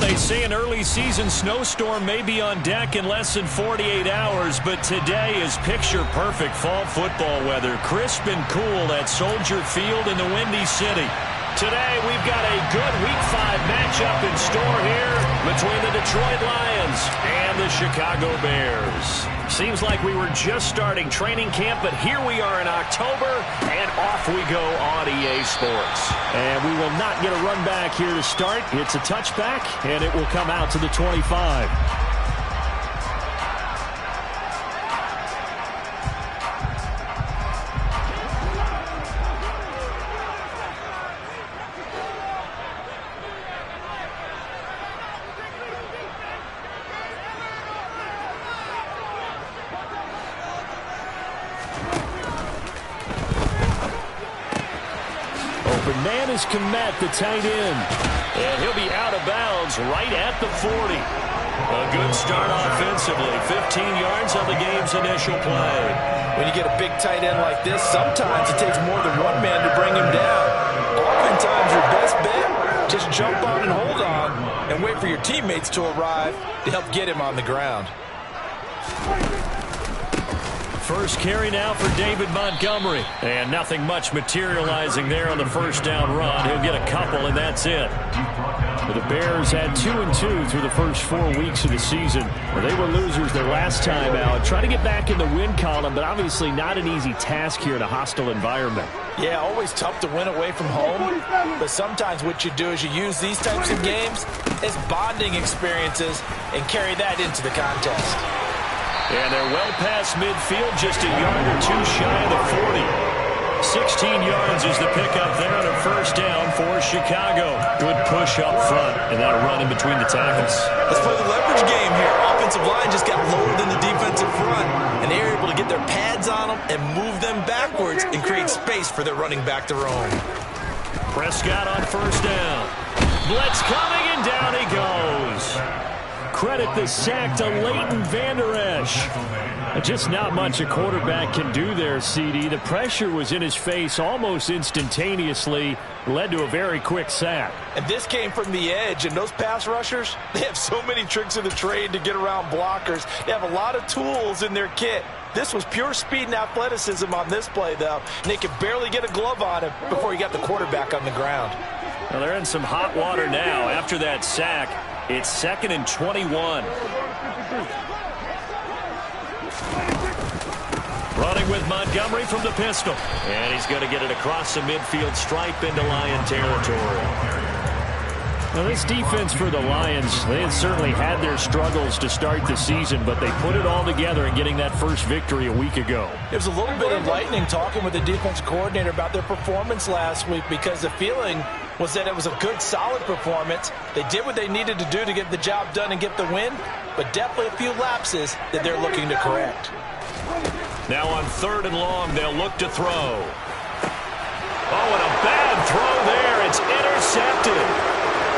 they say an early season snowstorm may be on deck in less than 48 hours, but today is picture-perfect fall football weather. Crisp and cool at Soldier Field in the Windy City. Today, we've got a good Week 5 matchup in store here between the Detroit Lions and the Chicago Bears. Seems like we were just starting training camp, but here we are in October, and off we go on EA Sports. And we will not get a run back here to start. It's a touchback, and it will come out to the 25. Man is Komet, the tight end. And he'll be out of bounds right at the 40. A good start offensively. 15 yards on the game's initial play. When you get a big tight end like this, sometimes it takes more than one man to bring him down. Oftentimes your best bet, just jump on and hold on and wait for your teammates to arrive to help get him on the ground. First carry now for David Montgomery. And nothing much materializing there on the first down run. He'll get a couple, and that's it. The Bears had 2-2 through the first 4 weeks of the season. They were losers their last time out. Trying to get back in the win column, but obviously not an easy task here in a hostile environment. Yeah, always tough to win away from home. But sometimes what you do is you use these types of games as bonding experiences and carry that into the contest. And they're well past midfield, just a yard or two shy of the 40. 16 yards is the pickup there on a first down for Chicago. Good push up front, and that run in between the tackles. Let's play the leverage game here. Offensive line just got lower than the defensive front, and they were able to get their pads on them and move them backwards and create space for their running back to roam. Prescott on first down. Blitz coming, and down he goes. Credit the sack to Leighton Vander Esch. Just not much a quarterback can do there, CD. The pressure was in his face almost instantaneously, led to a very quick sack. And this came from the edge, and those pass rushers, they have so many tricks of the trade to get around blockers. They have a lot of tools in their kit. This was pure speed and athleticism on this play, though, and they could barely get a glove on him before he got the quarterback on the ground. Well, they're in some hot water now after that sack. It's 2nd and 21. Running with Montgomery from the pistol. And he's going to get it across the midfield stripe into Lion territory. Now, this defense for the Lions, they had certainly had their struggles to start the season, but they put it all together in getting that first victory a week ago. It was a little bit enlightening talking with the defensive coordinator about their performance last week, because the feeling was that it was a good, solid performance. They did what they needed to do to get the job done and get the win, but definitely a few lapses that they're looking to correct. Now on 3rd and long, they'll look to throw. Oh, and a bad throw there. It's intercepted.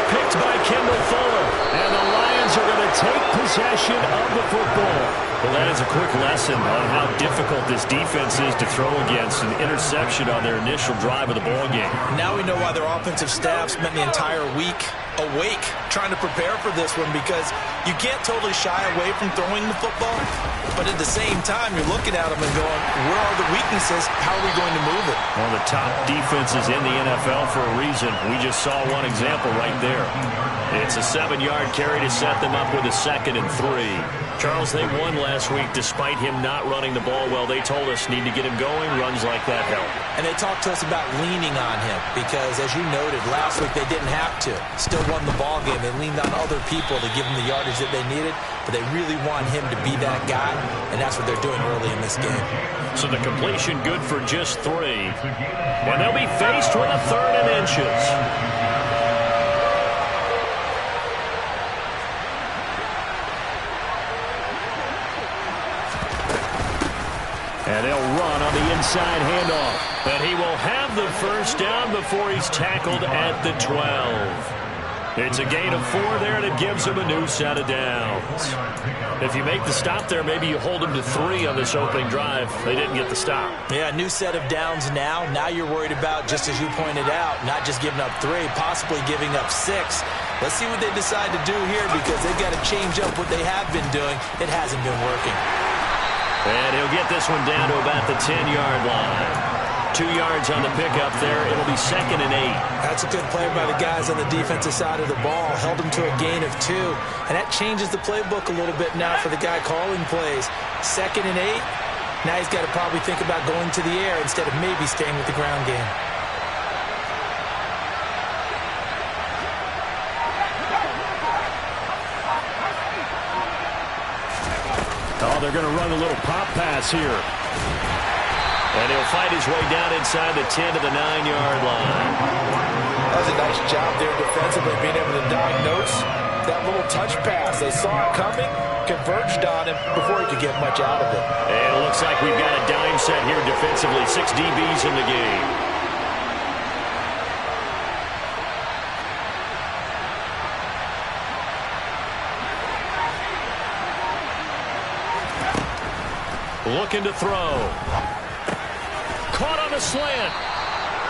Picked by Kendall Fuller. And the Lions are going to take possession of the football. Well, that is a quick lesson on how difficult this defense is to throw against. An interception on their initial drive of the ballgame. Now we know why their offensive staff spent the entire week awake trying to prepare for this one, because you can't totally shy away from throwing the football, but at the same time you're looking at them and going, where are the weaknesses? How are we going to move it? One of the top defenses in the NFL for a reason. We just saw one example right there. It's a 7-yard carry to set them up with a 2nd and 3. Charles, they won last week despite him not running the ball well. They told us need to get him going. Runs like that help. And they talked to us about leaning on him because, as you noted, last week they didn't have to. Still won the ball game. They leaned on other people to give them the yardage that they needed, but they really want him to be that guy, and that's what they're doing early in this game. So the completion good for just 3. And they'll be faced with a 3rd and inches. And they'll run on the inside handoff. But he will have the first down before he's tackled at the 12. It's a gain of 4 there, and it gives him a new set of downs. If you make the stop there, maybe you hold him to 3 on this opening drive. They didn't get the stop. Yeah, new set of downs now. Now you're worried about, just as you pointed out, not just giving up 3, possibly giving up 6. Let's see what they decide to do here because they've got to change up what they have been doing. It hasn't been working. And he'll get this one down to about the 10-yard line. 2 yards on the pickup there. It'll be 2nd and 8. That's a good play by the guys on the defensive side of the ball. Held them to a gain of 2. And that changes the playbook a little bit now for the guy calling plays. 2nd and 8. Now he's got to probably think about going to the air instead of maybe staying with the ground game. Oh, they're going to run a little pop pass here. And he'll fight his way down inside the 10 to the 9-yard line. That was a nice job there defensively, being able to diagnose that little touch pass. They saw it coming, converged on him before he could get much out of it. And it looks like we've got a dime set here defensively. 6 DBs in the game. Looking to throw. Caught on the slant.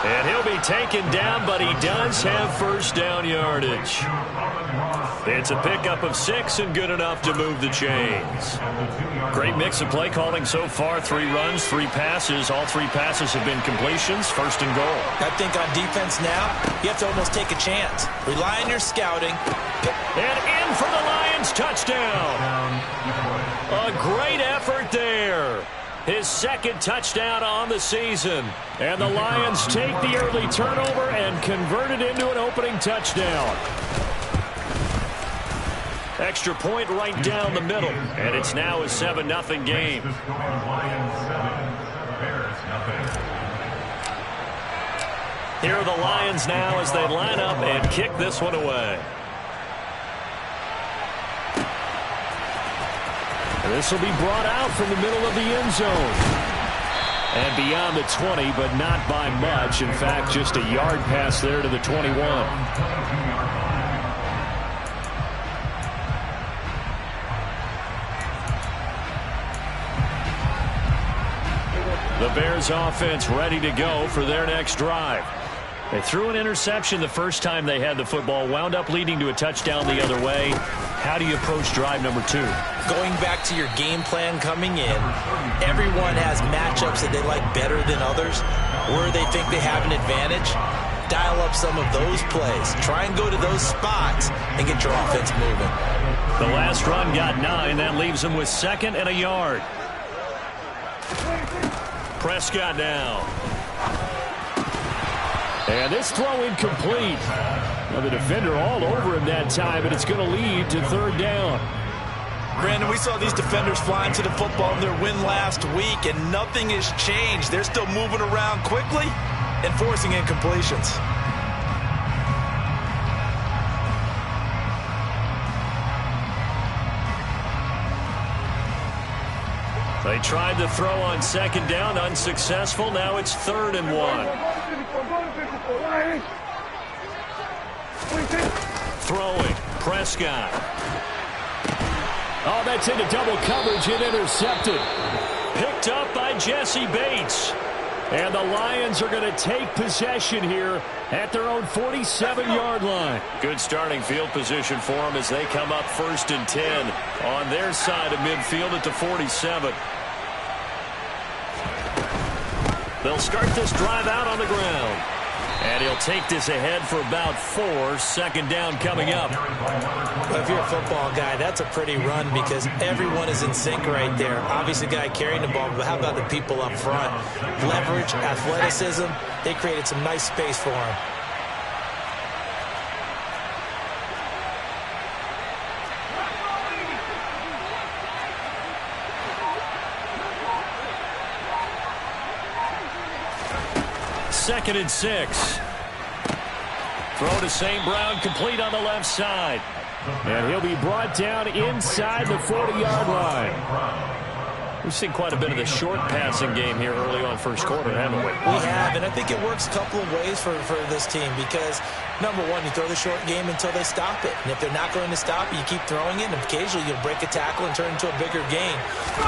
And he'll be taken down, but he does have first down yardage. It's a pickup of 6 and good enough to move the chains. Great mix of play calling so far. 3 runs, 3 passes. All 3 passes have been completions. 1st and goal. I think on defense now, you have to almost take a chance. Rely on your scouting. And in for the Lions touchdown. A great effort there. His 2nd touchdown on the season. And the Lions take the early turnover and convert it into an opening touchdown. Extra point right down the middle. And it's now a 7-0 game. Here are the Lions now as they line up and kick this one away. This will be brought out from the middle of the end zone. And beyond the 20, but not by much. In fact, just a yard pass there to the 21. The Bears offense ready to go for their next drive. They threw an interception the first time they had the football, wound up leading to a touchdown the other way. How do you approach drive number 2? Going back to your game plan coming in, everyone has matchups that they like better than others, where they think they have an advantage. Dial up some of those plays. Try and go to those spots and get your offense moving. The last run got 9. That leaves them with 2nd and a yard. Prescott now. And this throw incomplete. Now the defender all over him that time, and it's going to lead to 3rd down. Brandon, we saw these defenders flying to the football in their win last week, and nothing has changed. They're still moving around quickly and forcing incompletions. They tried to throw on 2nd down, unsuccessful. Now it's 3rd and 1. Throwing, Prescott. Oh, that's into double coverage and intercepted. Picked up by Jesse Bates. And the Lions are going to take possession here at their own 47-yard line. Good starting field position for them as they come up 1st and 10 on their side of midfield at the 47. They'll start this drive out on the ground. And he'll take this ahead for about 4. 2nd down coming up. Well, if you're a football guy, that's a pretty run because everyone is in sync right there. Obviously, the guy carrying the ball, but how about the people up front? Leverage, athleticism, they created some nice space for him. Second and 6. Throw to St. Brown, complete on the left side. And he'll be brought down inside the 40-yard line. We've seen quite a bit of the short passing game here early on 1st quarter, haven't we? We have, and I think it works a couple of ways for this team because, number one, you throw the short game until they stop it. And if they're not going to stop it, you keep throwing it, and occasionally you'll break a tackle and turn it into a bigger gain.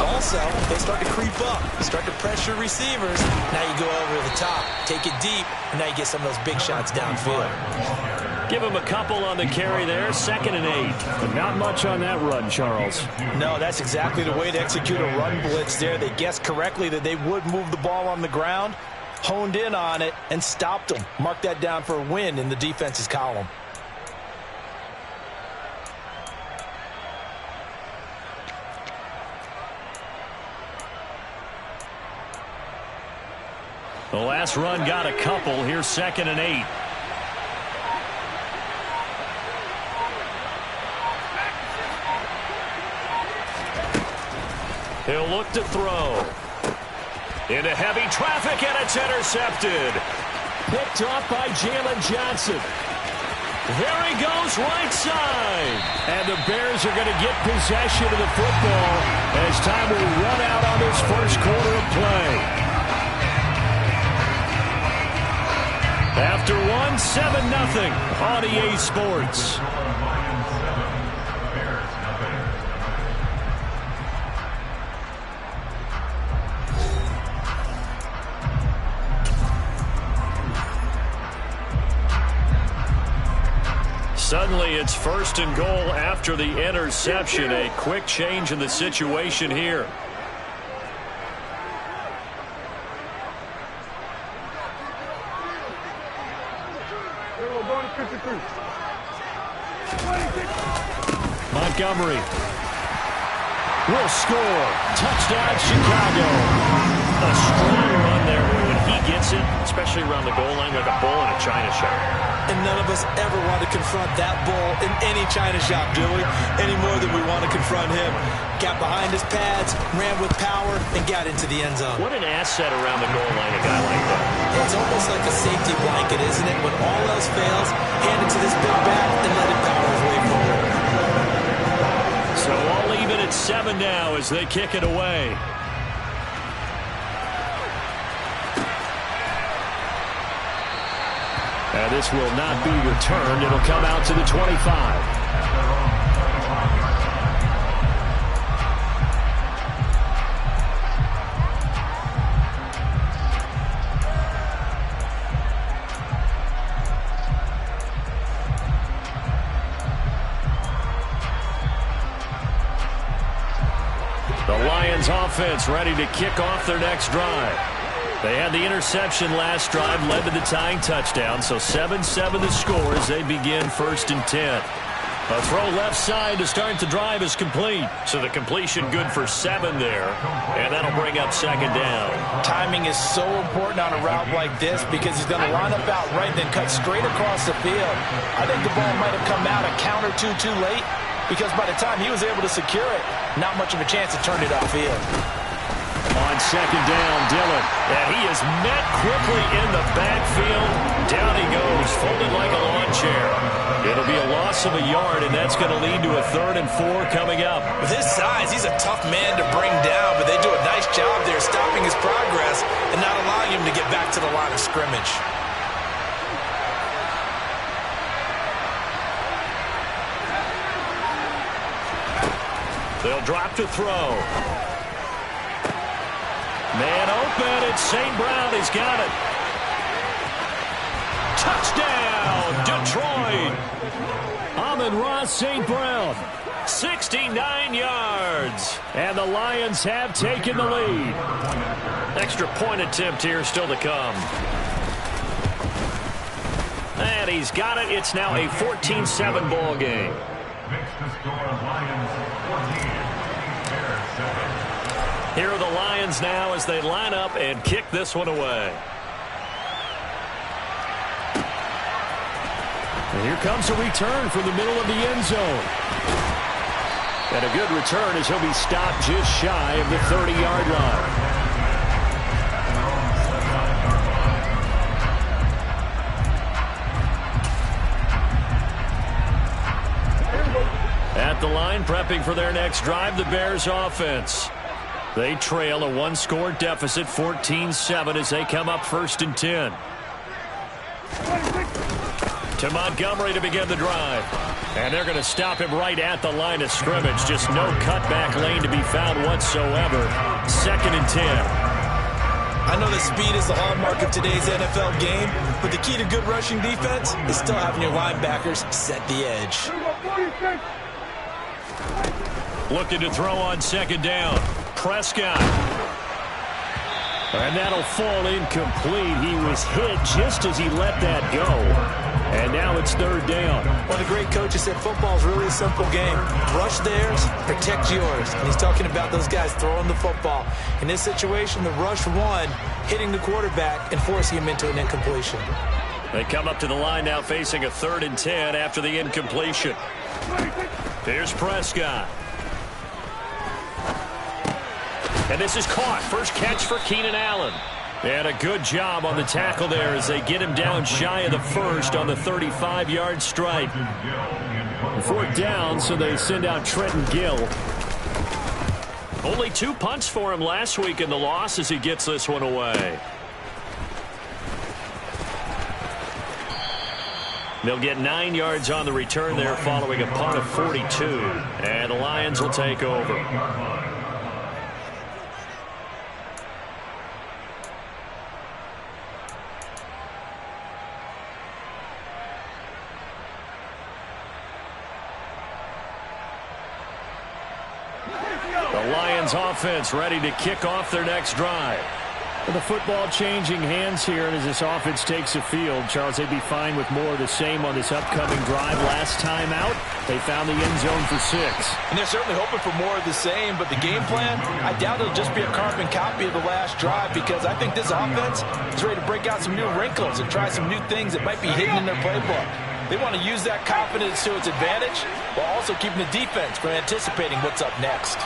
Also, they start to creep up, start to pressure receivers. Now you go over the top, take it deep, and now you get some of those big shots downfield. Give him a couple on the carry there, 2nd and 8. But not much on that run, Charles. No, that's exactly the way to execute a run blitz there. They guessed correctly that they would move the ball on the ground, honed in on it, and stopped them. Mark that down for a win in the defense's column. The last run got a couple. Here's 2nd and 8. He'll look to throw. Into heavy traffic, and it's intercepted. Picked off by Jalen Johnson. There he goes, right side. And the Bears are going to get possession of the football as time will run out on this first quarter of play. After 7-0 on EA Sports. Suddenly it's 1st and goal after the interception. A quick change in the situation here. Montgomery will score. Touchdown, Chicago. A strong run there when he gets it, especially around the goal line like a bull in a china shop. And none of us ever want to confront that bull in any china shop, do we? Any more than we want to confront him. Got behind his pads, ran with power, and got into the end zone. What an asset around the goal line, a guy like that. It's almost like a safety blanket, isn't it? When all else fails, hand it to this big bat and let it power his way forward. So all even at 7 now as they kick it away. And this will not be returned. It'll come out to the 25. The Lions offense ready to kick off their next drive. They had the interception last drive, led to the tying touchdown, so 7-7 the score as they begin 1st and 10. A throw left side to start the drive is complete. So the completion good for 7 there, and that'll bring up 2nd down. Timing is so important on a route like this because he's going to line up out right, then cut straight across the field. I think the ball might have come out a count or two too late because by the time he was able to secure it, not much of a chance to turn it upfield. On 2nd down, Dillon. And he is met quickly in the backfield. Down he goes, folded like a lawn chair. It'll be a loss of a yard, and that's going to lead to a 3rd and 4 coming up. With his size, he's a tough man to bring down, but they do a nice job there stopping his progress and not allowing him to get back to the line of scrimmage. They'll drop to throw. Man open, it's St. Brown. He's got it. Touchdown, Detroit. Amon-Ra St. Brown. 69 yards. And the Lions have taken the lead. Extra point attempt here still to come. And he's got it. It's now a 14-7 ball game. Here are the Lions now as they line up and kick this one away. And here comes a return from the middle of the end zone. And a good return as he'll be stopped just shy of the 30-yard line. At the line, prepping for their next drive, the Bears offense. They trail a 1-score deficit, 14-7, as they come up 1st and 10. To Montgomery to begin the drive. And they're going to stop him right at the line of scrimmage. Just no cutback lane to be found whatsoever. 2nd and 10. I know that speed is the hallmark of today's NFL game, but the key to good rushing defense is still having your linebackers set the edge. Looking to throw on second down. Prescott. And that'll fall incomplete. He was hit just as he let that go. And now it's third down. One of the great coaches said football is really a simple game. Rush theirs, protect yours. And he's talking about those guys throwing the football. In this situation, the rush one, hitting the quarterback and forcing him into an incompletion. They come up to the line now facing a 3rd and 10 after the incompletion. Here's Prescott. And this is caught. First catch for Keenan Allen. And a good job on the tackle there as they get him down shy of the first on the 35-yard strike. 4th down, so they send out Trenton Gill. Only 2 punts for him last week in the loss as he gets this one away. They'll get 9 yards on the return there following a punt of 42. And the Lions will take over. The Lions offense ready to kick off their next drive. The football changing hands here, and as this offense takes the field, Charles, they'd be fine with more of the same on this upcoming drive. Last time out, they found the end zone for 6. And they're certainly hoping for more of the same, but the game plan, I doubt it'll just be a carbon copy of the last drive, because I think this offense is ready to break out some new wrinkles and try some new things that might be hidden in their playbook. They want to use that confidence to its advantage while also keeping the defense from anticipating what's up next.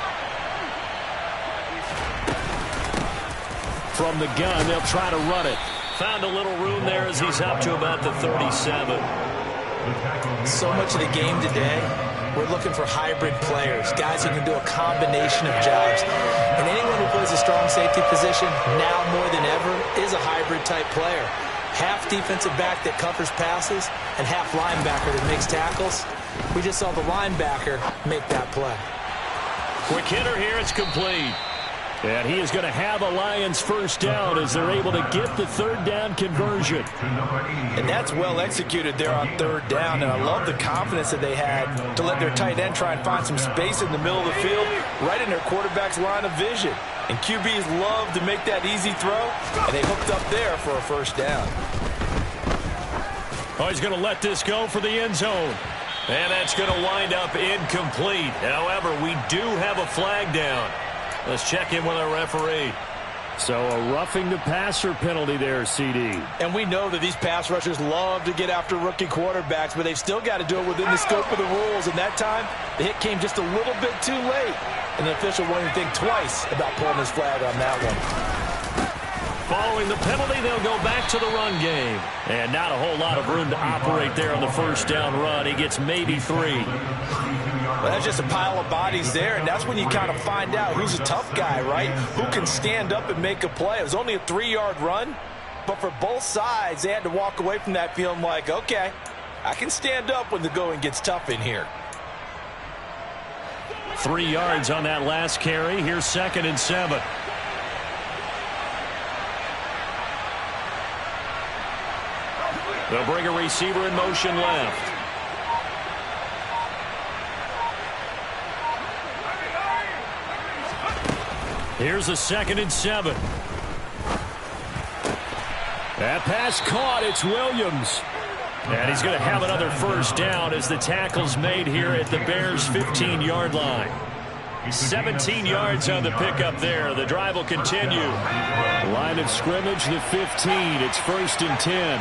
From the gun, they'll try to run it. Found a little room there as he's up to about the 37. So much of the game today, we're looking for hybrid players, guys who can do a combination of jobs. And anyone who plays a strong safety position, now more than ever, is a hybrid-type player. Half defensive back that covers passes and half linebacker that makes tackles. We just saw the linebacker make that play. Quick hitter here, it's complete. And he is going to have a Lions first down as they're able to get the 3rd down conversion. And that's well executed there on 3rd down, and I love the confidence that they had to let their tight end try and find some space in the middle of the field, right in their quarterback's line of vision. And QBs love to make that easy throw, and they hooked up there for a first down. Oh, he's going to let this go for the end zone. And that's going to wind up incomplete. However, we do have a flag down. Let's check in with our referee. So a roughing the passer penalty there, CD. And we know that these pass rushers love to get after rookie quarterbacks, but they've still got to do it within the scope of the rules. And that time, the hit came just a little bit too late. And the official won't even think twice about pulling his flag on that one. Following the penalty, they'll go back to the run game. And not a whole lot of room to operate there on the first down run. He gets maybe 3. Well, that's just a pile of bodies there, and that's when you kind of find out who's a tough guy, right? Who can stand up and make a play. It was only a 3-yard run, but for both sides, they had to walk away from that feeling like, okay, I can stand up when the going gets tough in here. 3 yards on that last carry. Here's 2nd and 7. They'll bring a receiver in motion left. Here's a 2nd and 7. That pass caught. It's Williams. And he's going to have another first down as the tackle's made here at the Bears' 15-yard line. 17 yards on the pickup there. The drive will continue. Line of scrimmage, the 15. It's 1st and 10.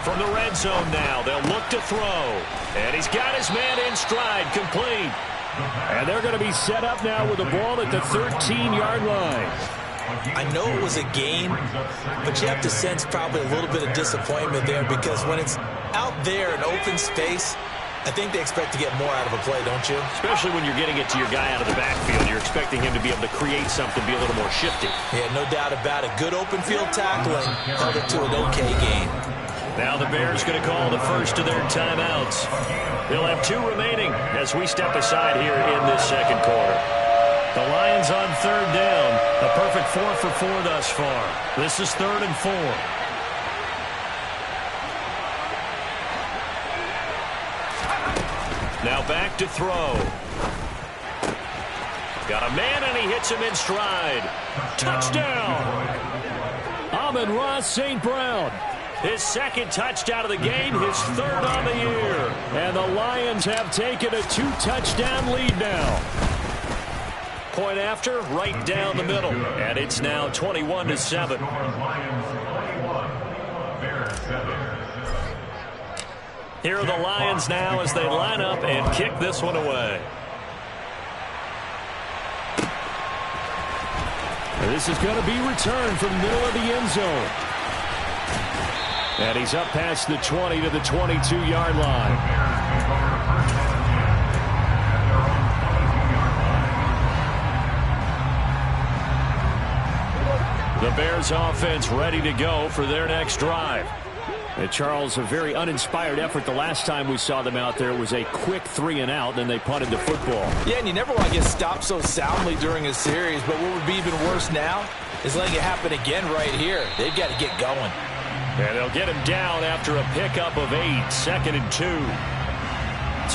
From the red zone now, they'll look to throw. And he's got his man in stride, complete. And they're going to be set up now with the ball at the 13-yard line. I know it was a game, but you have to sense probably a little bit of disappointment there, because when it's out there in open space, I think they expect to get more out of a play, don't you? Especially when you're getting it to your guy out of the backfield. You're expecting him to be able to create something, be a little more shifty. Yeah, no doubt about it. Good open field tackling held it to an okay game. Now the Bears going to call the first of their timeouts. They'll have 2 remaining as we step aside here in this second quarter. The Lions on third down. A perfect 4 for 4 thus far. This is 3rd and 4. Now back to throw. Got a man, and he hits him in stride. Touchdown! Amon-Ra St. Brown. His second touchdown of the game, his 3rd on the year. And the Lions have taken a 2-touchdown lead now. Point after, right down the middle. And it's now 21-7. Here are the Lions now as they line up and kick this one away. This is going to be returned from the middle of the end zone. And he's up past the 20 to the 22-yard line. The Bears offense ready to go for their next drive. And Charles, a very uninspired effort the last time we saw them out there. It was a quick 3-and-out, then they punted the football. Yeah, and you never want to get stopped so soundly during a series, but what would be even worse now is letting it happen again right here. They've got to get going. And they'll get him down after a pickup of 8, 2nd and 2.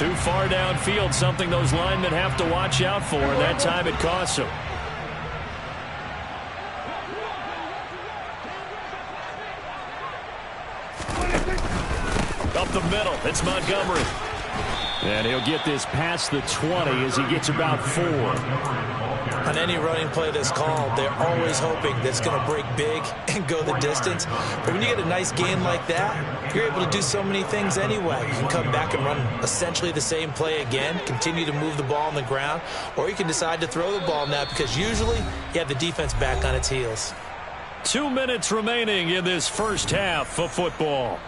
Too far downfield, something those linemen have to watch out for, and that time it costs them. Up the middle, it's Montgomery. And he'll get this past the 20 as he gets about 4. On any running play that's called, they're always hoping that it's going to break big and go the distance. But when you get a nice gain like that, you're able to do so many things anyway. You can come back and run essentially the same play again, continue to move the ball on the ground, or you can decide to throw the ball now because usually you have the defense back on its heels. 2 minutes remaining in this first half of football.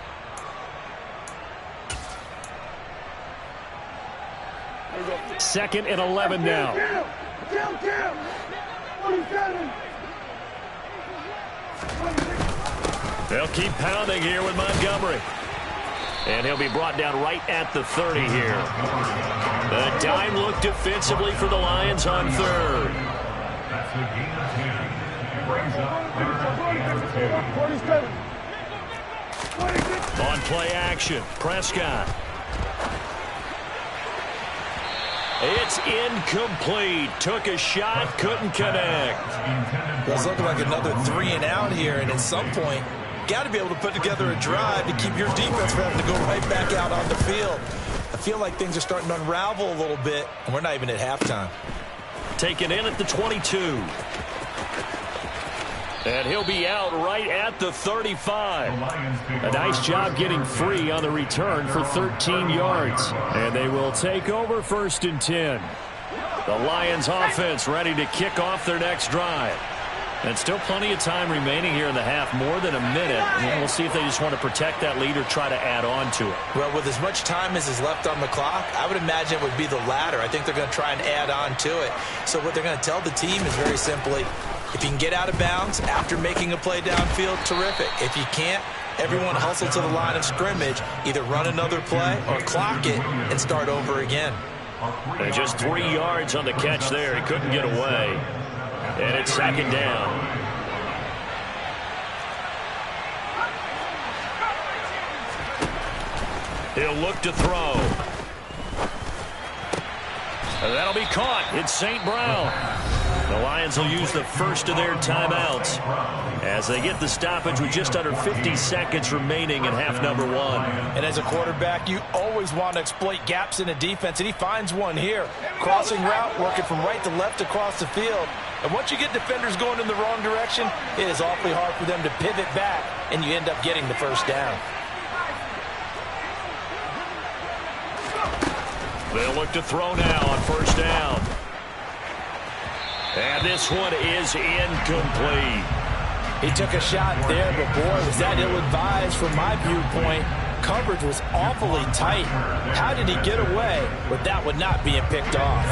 Second and 11 now. They'll keep pounding here with Montgomery. And he'll be brought down right at the 30 here. The dime look defensively for the Lions on 3rd. On play action, Prescott. It's incomplete. Took a shot, couldn't connect. Well, it's looking like another 3-and-out here, and at some point, got to be able to put together a drive to keep your defense from having to go right back out on the field. I feel like things are starting to unravel a little bit, and we're not even at halftime. Taken in at the 22. And he'll be out right at the 35. A nice job getting free on the return for 13 yards. And they will take over 1st and 10. The Lions offense ready to kick off their next drive. And still plenty of time remaining here in the half, more than a minute. And we'll see if they just want to protect that lead or try to add on to it. Well, with as much time as is left on the clock, I would imagine it would be the latter. I think they're going to try and add on to it. So what they're going to tell the team is very simply, if you can get out of bounds after making a play downfield, terrific. If you can't, everyone hustle to the line of scrimmage, either run another play or clock it and start over again. And just 3 yards on the catch there. He couldn't get away. And it's 2nd down. He'll look to throw. And that'll be caught. It's St. Brown. The Lions will use the first of their timeouts as they get the stoppage with just under 50 seconds remaining in half number 1. And as a quarterback, you always want to exploit gaps in a defense, and he finds one here. Crossing route, working from right to left across the field. And once you get defenders going in the wrong direction, it is awfully hard for them to pivot back, and you end up getting the first down. They'll look to throw now on 1st down. And this one is incomplete. He took a shot there, but boy, was that ill-advised from my viewpoint. Coverage was awfully tight. How did he get away with that one not being picked off?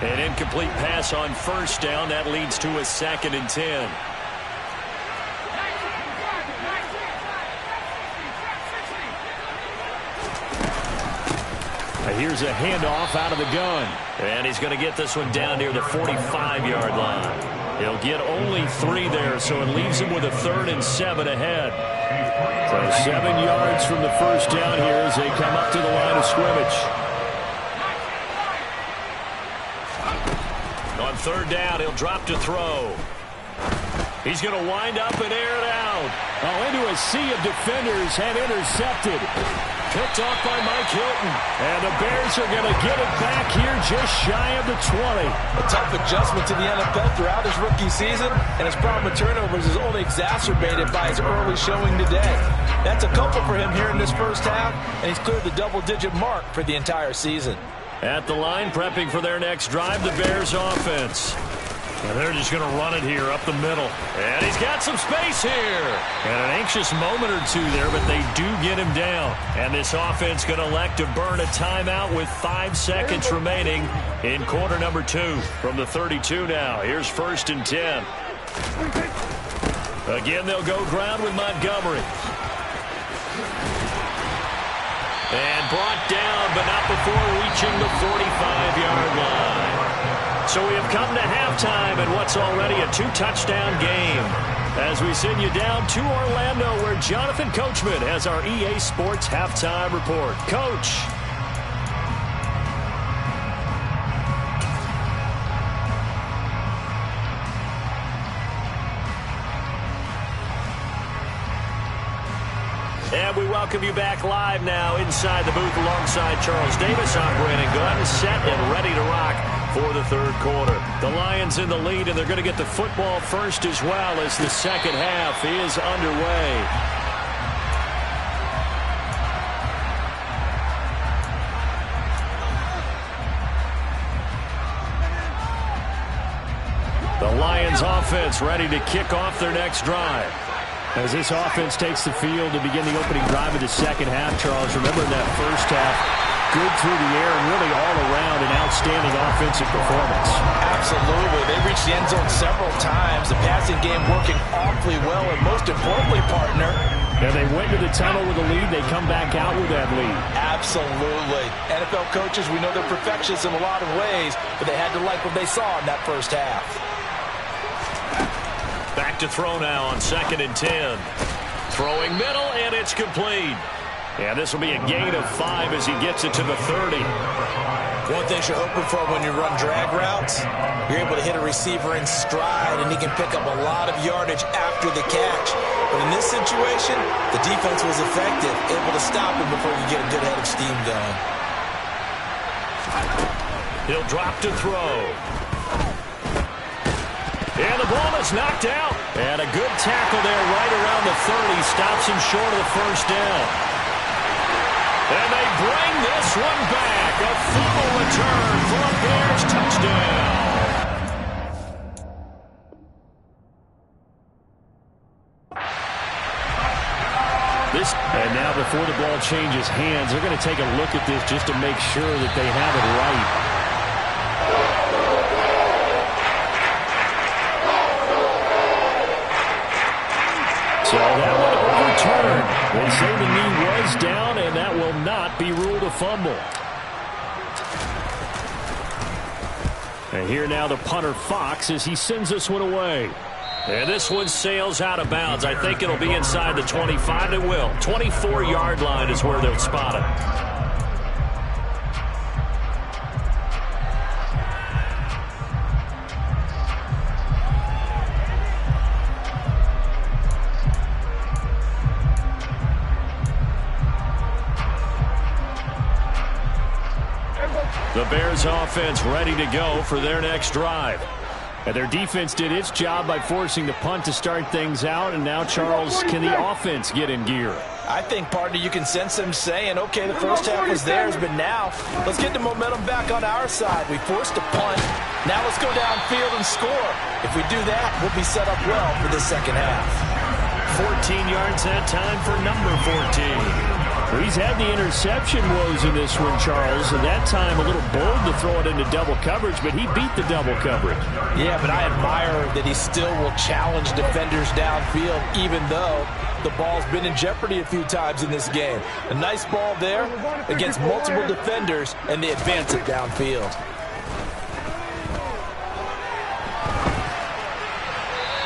An incomplete pass on 1st down. That leads to a 2nd and 10. Here's a handoff out of the gun. And he's going to get this one down near the 45-yard line. He'll get only 3 there, so it leaves him with a 3rd and 7 ahead. So 7 yards from the first down here as they come up to the line of scrimmage. On 3rd down, he'll drop to throw. He's going to wind up and air it out. Oh, into a sea of defenders and intercepted. Picked off by Mike Hilton. And the Bears are going to get it back here just shy of the 20. A tough adjustment to the NFL throughout his rookie season, and his problem with turnovers is only exacerbated by his early showing today. That's a couple for him here in this first half, and he's cleared the double-digit mark for the entire season. At the line, prepping for their next drive, the Bears offense. And they're just going to run it here up the middle. And he's got some space here. And an anxious moment or two there, but they do get him down. And this offense going to elect to burn a timeout with 5 seconds remaining in quarter number 2. From the 32 now, here's 1st and 10. Again, they'll go ground with Montgomery. And brought down, but not before reaching the 45-yard line. So we have come to halftime in what's already a 2-touchdown game. As we send you down to Orlando, where Jonathan Coachman has our EA Sports Halftime Report. Coach. And we welcome you back live now inside the booth alongside Charles Davis. I'm Brandon Gunn, set and ready to rock for the 3rd quarter. The Lions in the lead, and they're going to get the football first as well as the second half is underway. The Lions offense ready to kick off their next drive. As this offense takes the field to begin the opening drive of the second half, Charles, remember in that first half, good through the air and really all around an outstanding offensive performance. Absolutely. They reached the end zone several times. The passing game working awfully well, and most importantly, partner. And they went to the tunnel with a lead. They come back out with that lead. Absolutely. NFL coaches, we know they're perfectionists in a lot of ways, but they had to like what they saw in that first half. Back to throw now on 2nd and 10. Throwing middle, and it's complete. And this will be a gain of 5 as he gets it to the 30. One thing you're hoping for when you run drag routes, you're able to hit a receiver in stride, and he can pick up a lot of yardage after the catch. But in this situation, the defense was effective, able to stop him before you get a good head of steam going. He'll drop to throw. And the ball is knocked out. And a good tackle there right around the 30. Stops him short of the first down. And they bring this one back. A fumble return for a Bears touchdown. And now before the ball changes hands, they're going to take a look at this just to make sure that they have it right. So that one overturned. They say the knee was down, and that will not be ruled a fumble. And here now the punter Fox as he sends this one away. And this one sails out of bounds. I think it'll be inside the 25. It will. 24-yard line is where they'll spot it. The Bears offense ready to go for their next drive. And their defense did its job by forcing the punt to start things out. And now, Charles, can the offense get in gear? I think, partner, you can sense them saying, okay, the first half was theirs, but now let's get the momentum back on our side. We forced a punt. Now let's go downfield and score. If we do that, we'll be set up well for the second half. 14 yards that time for number 14. Well, he's had the interception woes in this one, Charles, and that time a little bold to throw it into double coverage, but he beat the double coverage. Yeah, but I admire that he still will challenge defenders downfield, even though the ball's been in jeopardy a few times in this game. A nice ball there against multiple defenders, and they advance it downfield.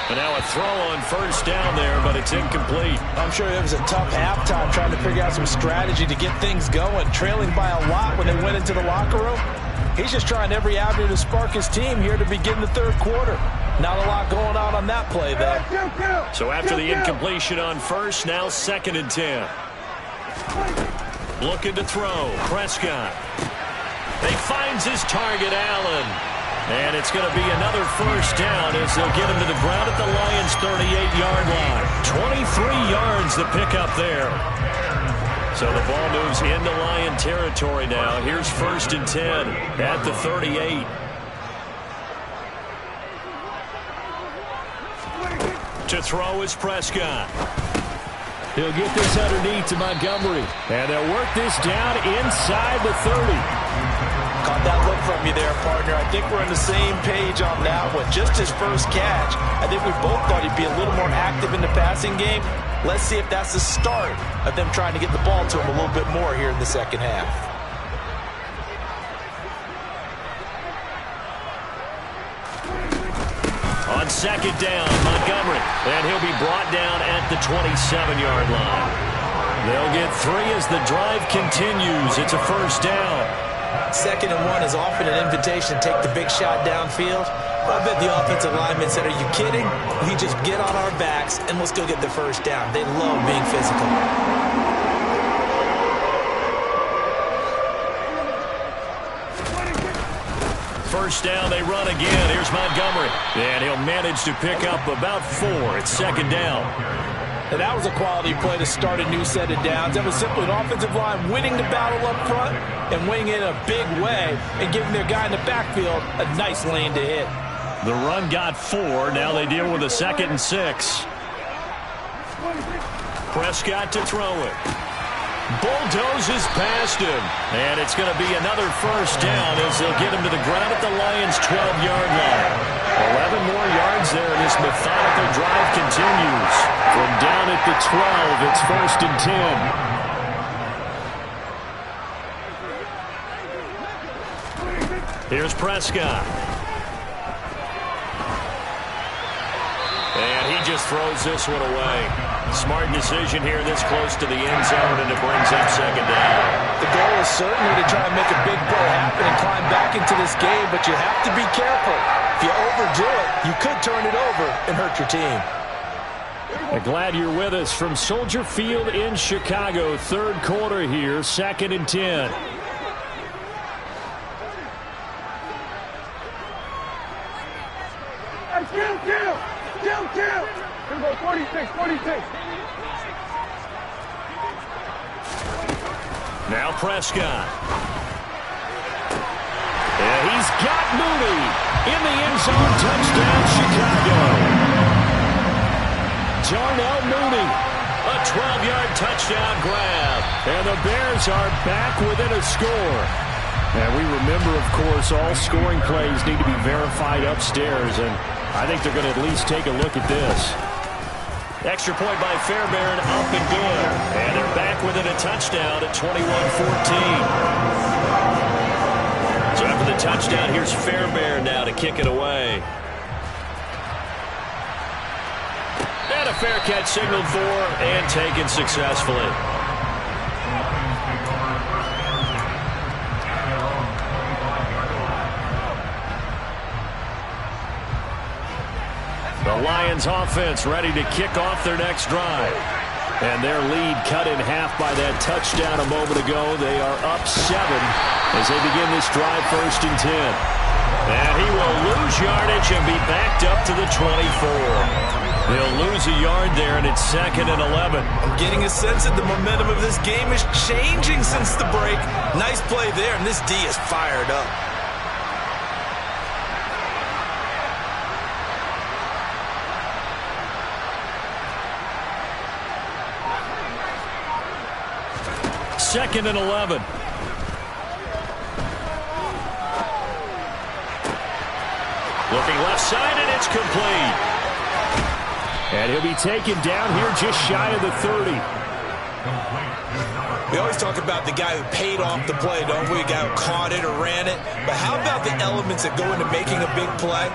And now a throw on first down there, but it's incomplete. I'm sure it was a tough halftime trying to figure out some strategy to get things going, trailing by a lot when they went into the locker room. He's just trying every avenue to spark his team here to begin the third quarter. Not a lot going on that play, though. So after the incompletion on first, now 2nd and 10. Looking to throw. Prescott. He finds his target, Allen. And it's going to be another first down as they'll get him to the ground at the Lions' 38-yard line. 23 yards to pick up there. So the ball moves into Lion territory now. Here's 1st and 10 at the 38. To throw is Prescott. He'll get this underneath to Montgomery. And they'll work this down inside the 30. Caught that look from you there, partner. I think we're on the same page on that one. Just his first catch. I think we both thought he'd be a little more active in the passing game. Let's see if that's the start of them trying to get the ball to him a little bit more here in the second half. On 2nd down, Montgomery. And he'll be brought down at the 27-yard line. They'll get 3 as the drive continues. It's a first down. 2nd and 1 is often an invitation to take the big shot downfield. I bet the offensive linemen said, are you kidding? We just get on our backs and let's go get the first down. They love being physical. First down, they run again. Here's Montgomery. And he'll manage to pick up about 4. It's 2nd down. And that was a quality play to start a new set of downs. That was simply an offensive line winning the battle up front and winning it in a big way and giving their guy in the backfield a nice lane to hit. The run got 4. Now they deal with a 2nd and 6. Prescott to throw it. Bulldozes past him. And it's going to be another first down as they'll get him to the ground at the Lions' 12-yard line. 11 more yards there, and this methodical drive continues. From down at the 12, it's 1st and 10. Here's Prescott. And he just throws this one away. Smart decision here this close to the end zone, and it brings up 2nd down. The goal is certainly to try and make a big play happen and climb back into this game, but you have to be careful. If you overdo it, you could turn it over and hurt your team. Glad you're with us from Soldier Field in Chicago. 3rd quarter here, 2nd and 10. Kill. Here we go, 46. Now Prescott. Yeah, he's got Mooney in the end zone. Touchdown, Chicago. Darnell Mooney, a 12-yard touchdown grab. And the Bears are back within a score. And we remember, of course, all scoring plays need to be verified upstairs, and I think they're going to at least take a look at this. Extra point by Fairbairn, up and good. And they're back within a touchdown at 21-14. So after the touchdown, here's Fairbairn now to kick it away. And a fair catch signaled for and taken successfully. The Lions offense ready to kick off their next drive. And their lead cut in half by that touchdown a moment ago. They are up 7 as they begin this drive, 1st and 10. And he will lose yardage and be backed up to the 24. They'll lose a yard there, and it's 2nd and 11. I'm getting a sense that the momentum of this game is changing since the break. Nice play there, and this D is fired up. 2nd and 11. Looking left side, and it's complete. And he'll be taken down here just shy of the 30. We always talk about the guy who paid off the play, don't we? The guy who caught it or ran it. But how about the elements that go into making a big play?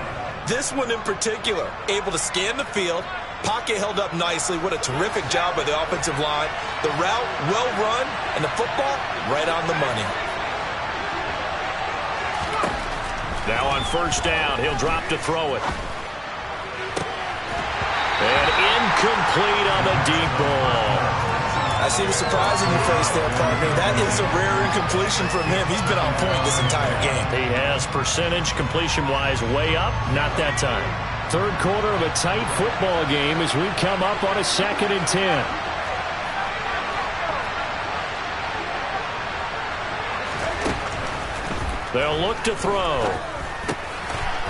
This one in particular, able to scan the field, pocket held up nicely. What a terrific job by the offensive line. The route, well run, and the football, right on the money. Now on 1st down, he'll drop to throw it. And incomplete on the deep ball. I see the surprise in your face there, partner. That is a rare incompletion from him. He's been on point this entire game. He has percentage completion-wise way up, not that time. 3rd quarter of a tight football game as we come up on a 2nd and 10. They'll look to throw.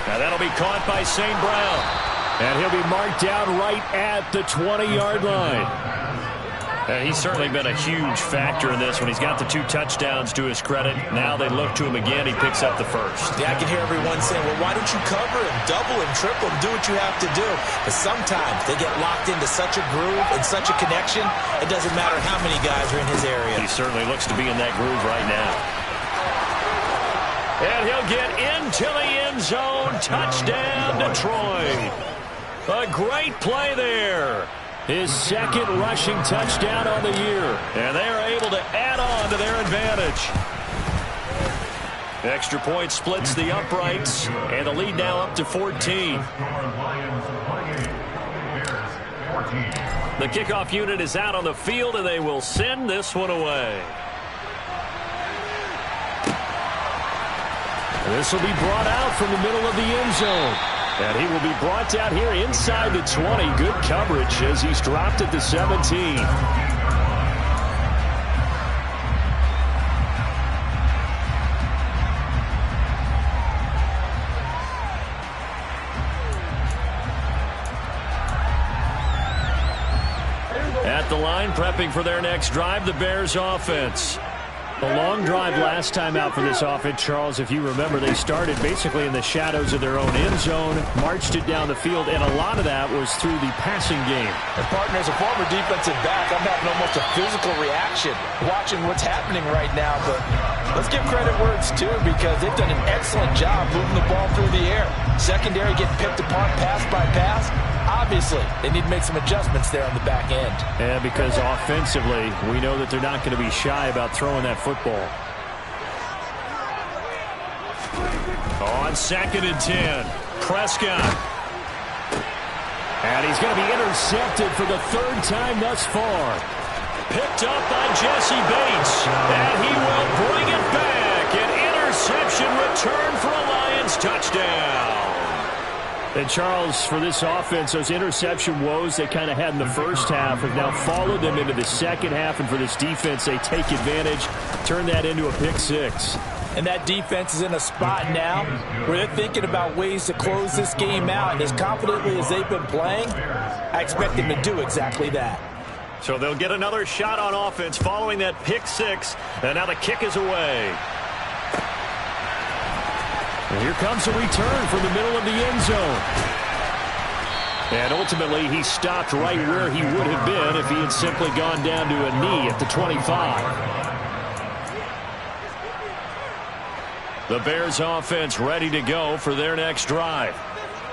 Now that'll be caught by St. Brown. And he'll be marked down right at the 20-yard line. And he's certainly been a huge factor in this when he's got the 2 touchdowns to his credit. Now they look to him again. He picks up the 1st. Yeah, I can hear everyone saying, well, why don't you cover him, double him, triple him, do what you have to do. But sometimes they get locked into such a groove and such a connection, it doesn't matter how many guys are in his area. He certainly looks to be in that groove right now. And he'll get into the end zone. Touchdown, Detroit. A great play there. His 2nd rushing touchdown on the year. And they are able to add on to their advantage. Extra point splits the uprights. And the lead now up to 14. The kickoff unit is out on the field, and they will send this one away. This will be brought out from the middle of the end zone. And he will be brought down here inside the 20. Good coverage as he's dropped at the 17. At the line, prepping for their next drive, the Bears offense. A long drive last time out for this offense, Charles. If you remember, they started basically in the shadows of their own end zone, marched it down the field, and a lot of that was through the passing game. And partner, as a former defensive back, I'm having almost a physical reaction watching what's happening right now. But let's give credit where it's due, because they've done an excellent job moving the ball through the air. Secondary getting picked apart pass by pass. Obviously, they need to make some adjustments there on the back end. Yeah, because offensively, we know that they're not going to be shy about throwing that football. On 2nd and 10, Prescott. And he's going to be intercepted for the 3rd time thus far. Picked up by Jesse Bates. And he will bring it back. An interception return for a Lions touchdown. And Charles, for this offense, those interception woes they kind of had in the first half have now followed them into the second half. And for this defense, they take advantage, turn that into a pick-6. And that defense is in a spot now where they're thinking about ways to close this game out. And as confidently as they've been playing, I expect them to do exactly that. So they'll get another shot on offense following that pick-6. And now the kick is away. And here comes a return from the middle of the end zone. And ultimately, he stopped right where he would have been if he had simply gone down to a knee at the 25. The Bears offense ready to go for their next drive.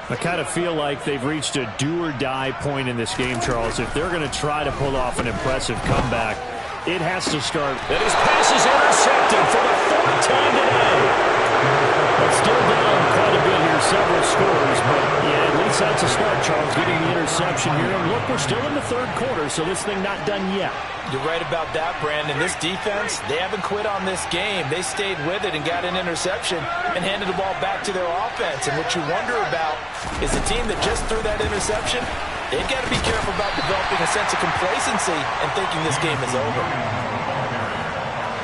I kind of feel like they've reached a do-or-die point in this game, Charles. If they're going to try to pull off an impressive comeback, it has to start. And his pass is intercepted for the 4th time today. It's still down quite a bit here, several scores, but yeah, at least that's a start, Charles, getting the interception here. And look, we're still in the 3rd quarter, so this thing not done yet. You're right about that, Brandon. This defense, they haven't quit on this game. They stayed with it and got an interception and handed the ball back to their offense. And what you wonder about is the team that just threw that interception, they've got to be careful about developing a sense of complacency and thinking this game is over.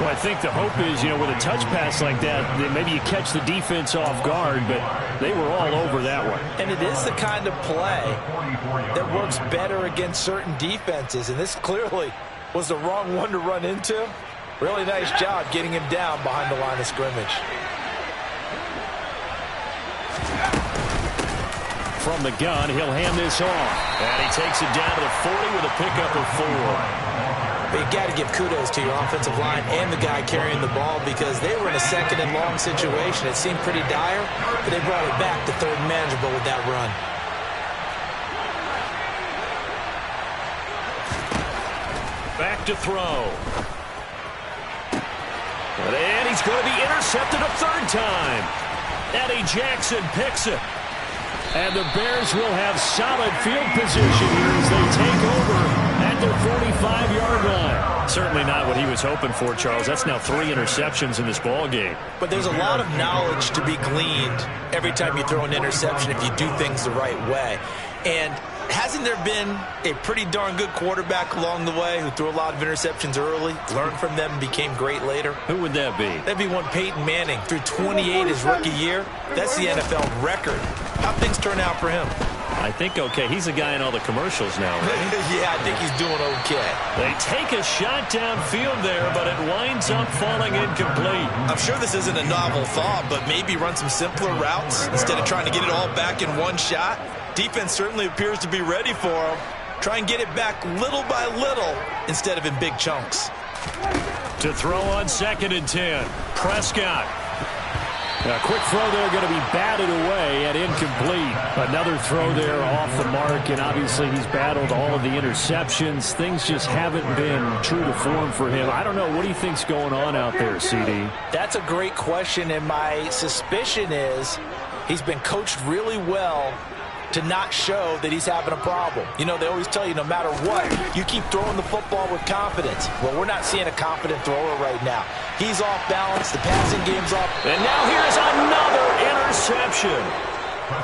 Well, I think the hope is, with a touch pass like that, that maybe you catch the defense off guard, but they were all over that one. And it is the kind of play that works better against certain defenses, and this clearly was the wrong one to run into. Really nice job getting him down behind the line of scrimmage. From the gun, he'll hand this off. And he takes it down to the 40 with a pickup of 4. But you got to give kudos to your offensive line and the guy carrying the ball because they were in a second and long situation. It seemed pretty dire, but they brought it back to third and manageable with that run. Back to throw. And he's going to be intercepted a third time. Eddie Jackson picks it. And the Bears will have solid field position here as they take over at their 45-yard line. Certainly not what he was hoping for, Charles. That's now 3 interceptions in this ball game. But there's a lot of knowledge to be gleaned every time you throw an interception if you do things the right way. And hasn't there been a pretty darn good quarterback along the way who threw a lot of interceptions early, learned from them, and became great later? Who would that be? That'd be one Peyton Manning. Threw 28 his rookie year. That's the NFL record. How'd things turn out for him? I think okay. He's a guy in all the commercials now, right? Yeah, I think he's doing okay. They take a shot downfield there, but it winds up falling incomplete. I'm sure this isn't a novel thought, but maybe run some simpler routes instead of trying to get it all back in one shot. Defense certainly appears to be ready for him. Try and get it back little by little instead of in big chunks. To throw on 2nd and 10. Prescott. A quick throw there going to be batted away and incomplete. Another throw there off the mark, and obviously he's battled all of the interceptions. Things just haven't been true to form for him. I don't know. What do you think's going on out there, CD? That's a great question, and my suspicion is he's been coached really well to not show that he's having a problem. You know, they always tell you no matter what, you keep throwing the football with confidence. Well, we're not seeing a confident thrower right now. He's off balance. The passing game's off. And now here's another interception.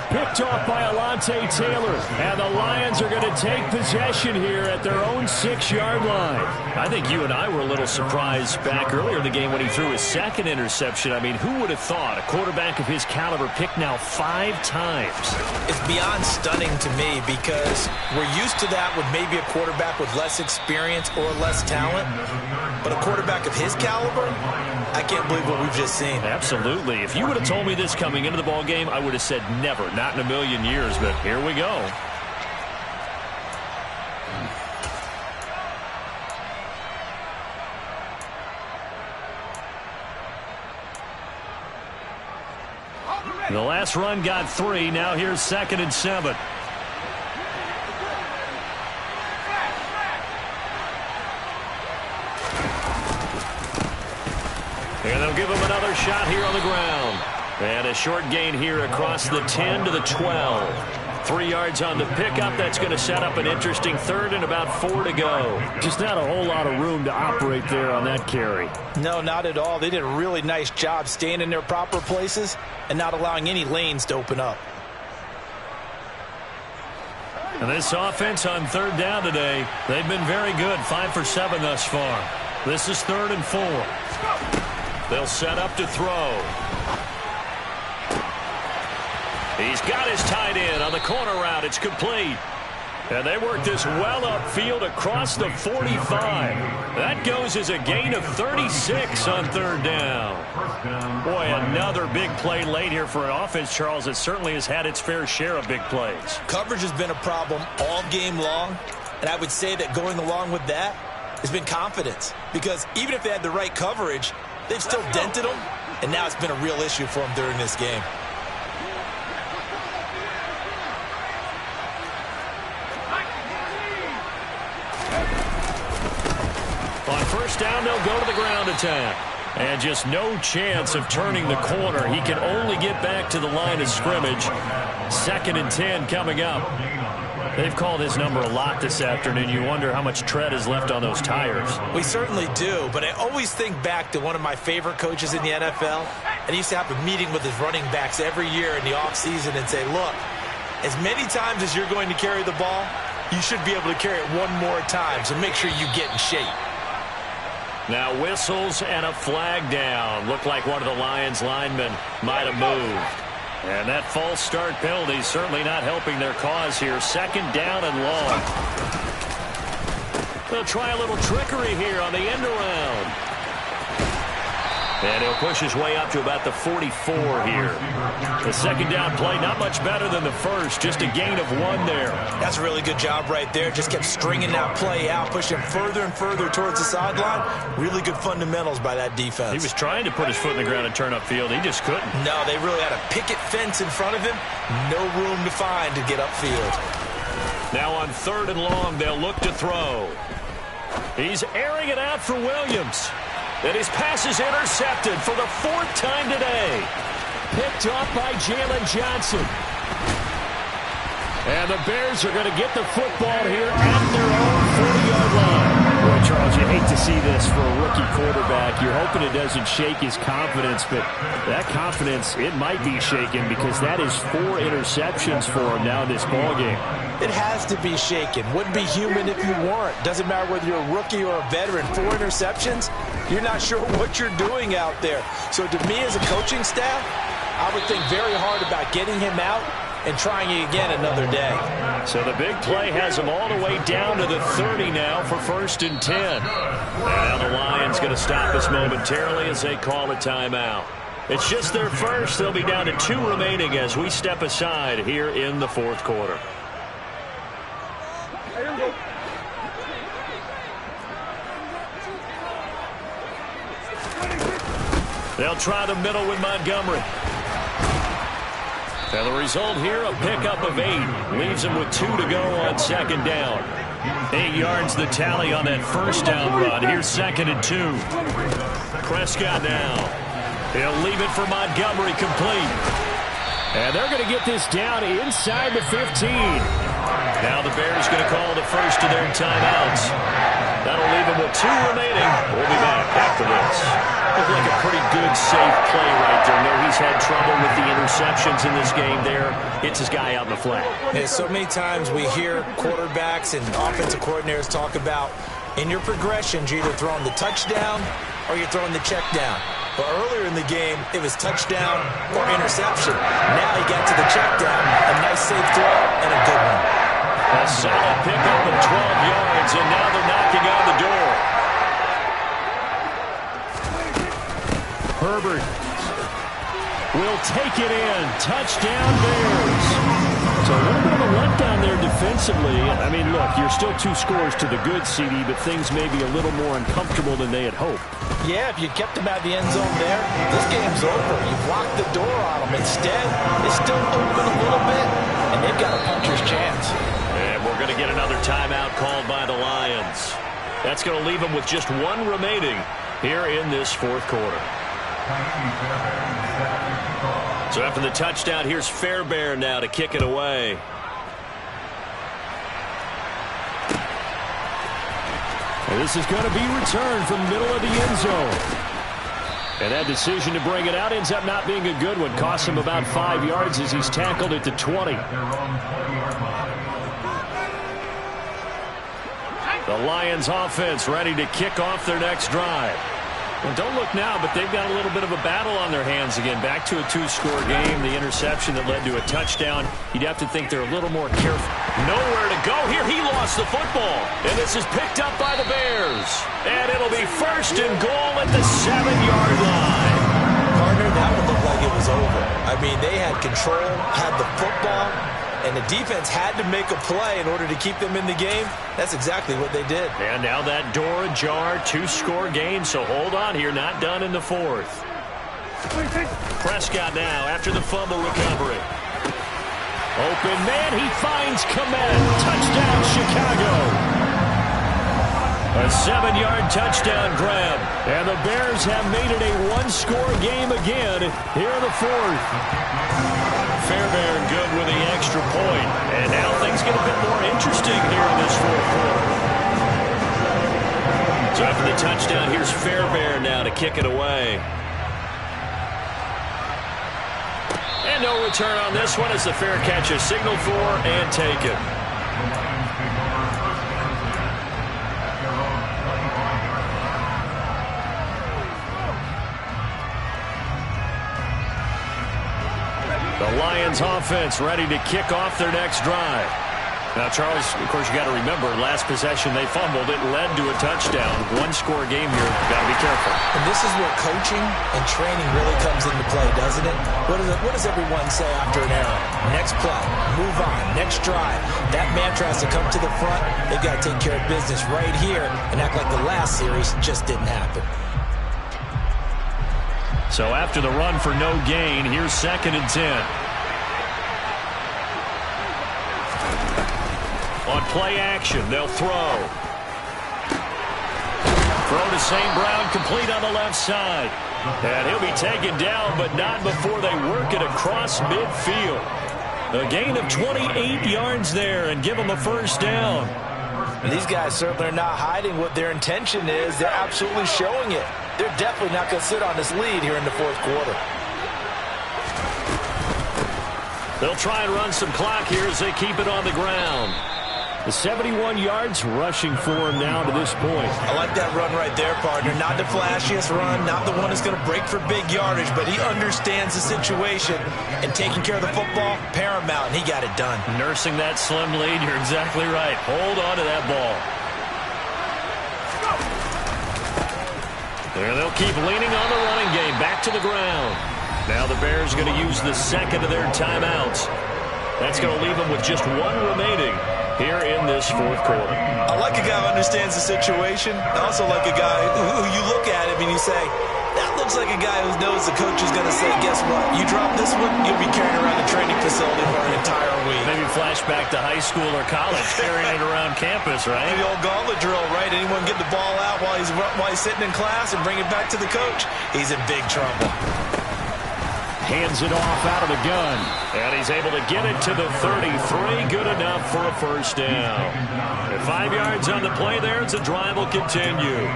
Picked off by Alontae Taylor. And the Lions are going to take possession here at their own 6-yard line. I think you and I were a little surprised back earlier in the game when he threw his 2nd interception. I mean, who would have thought a quarterback of his caliber picked now 5 times? It's beyond stunning to me because we're used to that with maybe a quarterback with less experience or less talent. But a quarterback of his caliber, I can't believe what we've just seen. Absolutely. If you would have told me this coming into the ball game, I would have said never, not in a million years, but here we go. The last run got 3. Now here's 2nd and 7. And they'll give him another shot here on the ground. And a short gain here across the 10 to the 12. 3 yards on the pickup. That's going to set up an interesting 3rd and about 4 to go. Just not a whole lot of room to operate there on that carry. No, not at all. They did a really nice job staying in their proper places and not allowing any lanes to open up. And this offense on 3rd down today, they've been very good. 5 for 7 thus far. This is 3rd and 4. They'll set up to throw. He's got his tight end on the corner route. It's complete. And they work this well upfield across the 45. That goes as a gain of 36 on 3rd down. Boy, another big play late here for an offense, Charles, that certainly has had its fair share of big plays. Coverage has been a problem all game long, and I would say that going along with that has been confidence. Because even if they had the right coverage, they've still dented them, and now it's been a real issue for them during this game. On 1st down, they'll go to the ground attack. And just no chance of turning the corner. He can only get back to the line of scrimmage. 2nd and 10 coming up. They've called his number a lot this afternoon. You wonder how much tread is left on those tires. We certainly do, but I always think back to one of my favorite coaches in the NFL. And he used to have a meeting with his running backs every year in the offseason and say, look, as many times as you're going to carry the ball, you should be able to carry it one more time, so make sure you get in shape. Now whistles and a flag down. Looked like one of the Lions linemen might have moved. And that false start penalty certainly not helping their cause here. 2nd down and long. They'll try a little trickery here on the end around. And he'll push his way up to about the 44 here. The second down play, not much better than the first, just a gain of 1 there. That's a really good job right there. Just kept stringing that play out, pushing further and further towards the sideline. Really good fundamentals by that defense. He was trying to put his foot in the ground and turn upfield. He just couldn't. No, they really had a picket fence in front of him. No room to find to get upfield. Now on 3rd and long, they'll look to throw. He's airing it out for Williams. And his pass is intercepted for the 4th time today. Picked off by Jalen Johnson. And the Bears are going to get the football here at their own 40-yard line. Boy, Charles, you hate to see this for a rookie quarterback. You're hoping it doesn't shake his confidence, but that confidence, it might be shaken because that is 4 interceptions for him now in this ballgame. It has to be shaken. Wouldn't be human if you weren't. Doesn't matter whether you're a rookie or a veteran. 4 interceptions, you're not sure what you're doing out there. So to me as a coaching staff, I would think very hard about getting him out and trying it again another day. So the big play has him all the way down to the 30 now for 1st and 10. And now the Lions going to stop us momentarily as they call a timeout. It's just their first. They'll be down to 2 remaining as we step aside here in the 4th quarter. They'll try the middle with Montgomery. And the result here, a pickup of 8. Leaves him with 2 to go on 2nd down. 8 yards the tally on that 1st down run. Here's 2nd and 2. Prescott now. He'll leave it for Montgomery complete. And they're going to get this down inside the 15. Now the Bears going to call the first of their timeouts. That'll leave them with 2 remaining. We'll be back after this. Looked like a pretty good, safe play right there. No, he's had trouble with the interceptions in this game there. Hits his guy out in the flat. Yeah, so many times we hear quarterbacks and offensive coordinators talk about in your progressions, you're either throwing the touchdown or you're throwing the check down. But earlier in the game, it was touchdown or interception. Now he got to the check down, a nice safe throw, and a good one. A solid pickup of 12 yards, and now they're knocking on the door. Herbert will take it in. Touchdown, Bears. So a little bit of a letdown there defensively. I mean, look, you're still 2 scores to the good, CD, but things may be a little more uncomfortable than they had hoped. Yeah, if you kept him out of the end zone there, this game's over. You've locked the door on him. Instead, it's still open a little bit, and they've got a puncher's chance. And we're going to get another timeout called by the Lions. That's going to leave them with just 1 remaining here in this 4th quarter. So after the touchdown, here's Fairbairn now to kick it away. And this is going to be returned from the middle of the end zone. And that decision to bring it out ends up not being a good one. Costs him about 5 yards as he's tackled at the 20. The Lions offense ready to kick off their next drive. Well, don't look now, but they've got a little bit of a battle on their hands again. Back to a 2-score game. The interception that led to a touchdown. You'd have to think they're a little more careful. Nowhere to go here. He lost the football. And this is picked up by the Bears. And it'll be 1st and goal at the 7-yard line. Partner, that one looked like it was over. I mean, they had control, had the football, and the defense had to make a play in order to keep them in the game. That's exactly what they did. And now that door ajar, 2-score game, so hold on here, not done in the 4th. Prescott now after the fumble recovery. Open man, he finds Kmet. Touchdown, Chicago. A 7-yard touchdown grab. And the Bears have made it a 1-score game again here in the 4th. Fairbairn good with the extra point. And now things get a bit more interesting here in this 4th quarter. So after the touchdown, here's Fairbairn now to kick it away. And no return on this one as the fair catch is signaled for and taken. The Lions offense ready to kick off their next drive. Now, Charles, of course, you got to remember, last possession they fumbled. It led to a touchdown. One-score game here. Got to be careful. And this is where coaching and training really comes into play, doesn't it? What does everyone say after an error? Next play, move on, next drive. That mantra has to come to the front. They've got to take care of business right here and act like the last series just didn't happen. So after the run for no gain, here's 2nd and 10. On play action, they'll throw. Throw to St. Brown, complete on the left side. And he'll be taken down, but not before they work it across midfield. A gain of 28 yards there and give them a first down. And these guys certainly are not hiding what their intention is. They're absolutely showing it. They're definitely not going to sit on this lead here in the 4th quarter. They'll try and run some clock here as they keep it on the ground. The 71 yards rushing for him now to this point. I like that run right there, partner. Not the flashiest run, not the one that's going to break for big yardage, but he understands the situation, and taking care of the football, paramount, and he got it done. Nursing that slim lead, you're exactly right. Hold on to that ball. There, they'll keep leaning on the running game. Back to the ground. Now the Bears going to use the 2nd of their timeouts. That's going to leave them with just 1 remaining here in this 4th quarter. I like a guy who understands the situation. I also like a guy who you look at him and you say, that looks like a guy who knows the coach is going to say, guess what? You drop this one, you'll be carrying around the training facility for an entire week. Maybe flashback to high school or college, carrying it around campus, right? The old gauntlet drill, right? Anyone get the ball out while he's sitting in class and bring it back to the coach? He's in big trouble. Hands it off out of the gun. And he's able to get it to the 33. Good enough for a first down. And 5 yards on the play there as the drive will continue.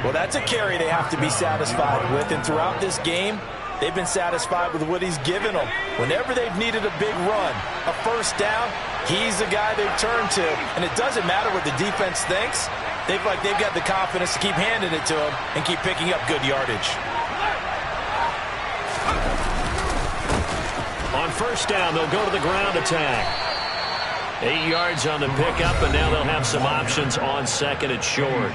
Well, that's a carry they have to be satisfied with. And throughout this game, they've been satisfied with what he's given them. Whenever they've needed a big run, a first down, he's the guy they've turned to. And it doesn't matter what the defense thinks. They've got the confidence to keep handing it to him and keep picking up good yardage. On first down, they'll go to the ground attack. 8 yards on the pickup, and now they'll have some options on 2nd and short.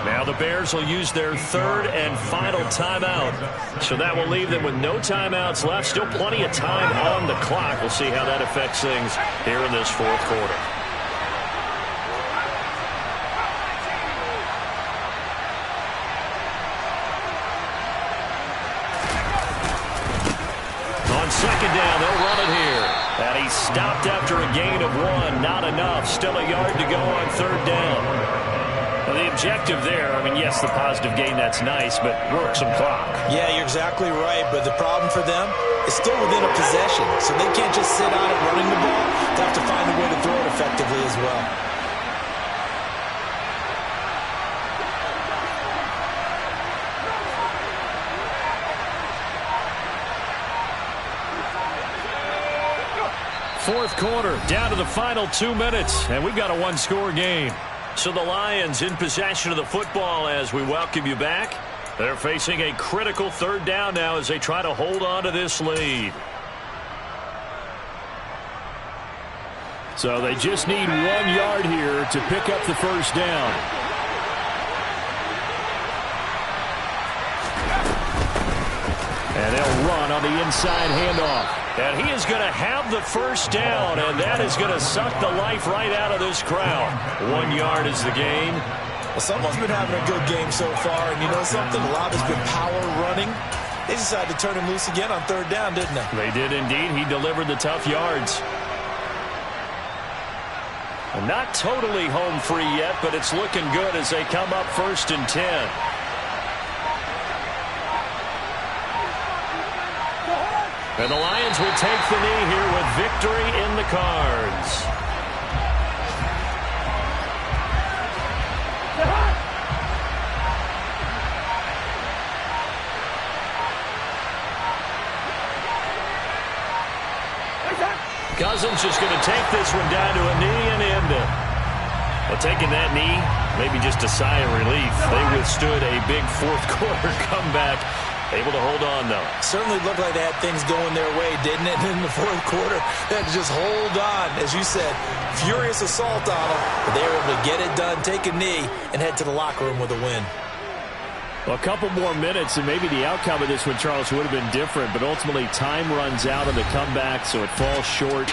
Now the Bears will use their 3rd and final timeout. So that will leave them with no timeouts left. Still plenty of time on the clock. We'll see how that affects things here in this 4th quarter. Second down, they'll run it here. And he stopped after a gain of 1. Not enough. Still a yard to go on 3rd down. Well, the objective there, I mean, yes, the positive gain, that's nice, but work some clock. Yeah, you're exactly right. But the problem for them is still within a possession. So they can't just sit on it running the ball. They have to find a way to throw it effectively as well. Fourth quarter, down to the final 2 minutes, and we've got a 1-score game. So the Lions in possession of the football as we welcome you back. They're facing a critical 3rd down now as they try to hold on to this lead. So they just need 1 yard here to pick up the first down. And they'll run on the inside handoff. And he is going to have the first down, and that is going to suck the life right out of this crowd. 1 yard is the gain. Well, someone's been having a good game so far, and you know something? A lot has been power running. They decided to turn him loose again on 3rd down, didn't they? They did indeed. He delivered the tough yards. And not totally home free yet, but it's looking good as they come up 1st and 10. And the Lions will take the knee here with victory in the cards. Cousins just going to take this one down to a knee and end it. Well, taking that knee, maybe just a sigh of relief. They withstood a big 4th quarter comeback Able to hold on, though. Certainly looked like they had things going their way, didn't it? In the fourth quarter, they had to just hold on. As you said, furious assault on them. But they were able to get it done, take a knee, and head to the locker room with a win. Well, a couple more minutes, and maybe the outcome of this one, Charles, would have been different. But ultimately, time runs out on the comeback, so it falls short.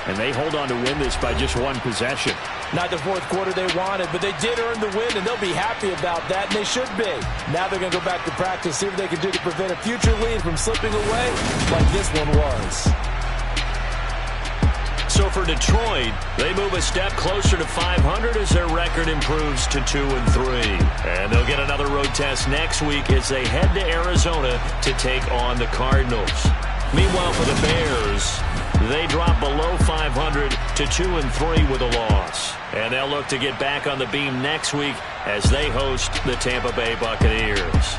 And they hold on to win this by just one possession. Not the fourth quarter they wanted, but they did earn the win, and they'll be happy about that, and they should be. Now they're going to go back to practice, see what they can do to prevent a future lead from slipping away like this one was. So for Detroit, they move a step closer to 500 as their record improves to 2-3. And they'll get another road test next week as they head to Arizona to take on the Cardinals. Meanwhile, for the Bears, they drop below 500 to 2-3 with a loss. And they'll look to get back on the beam next week as they host the Tampa Bay Buccaneers.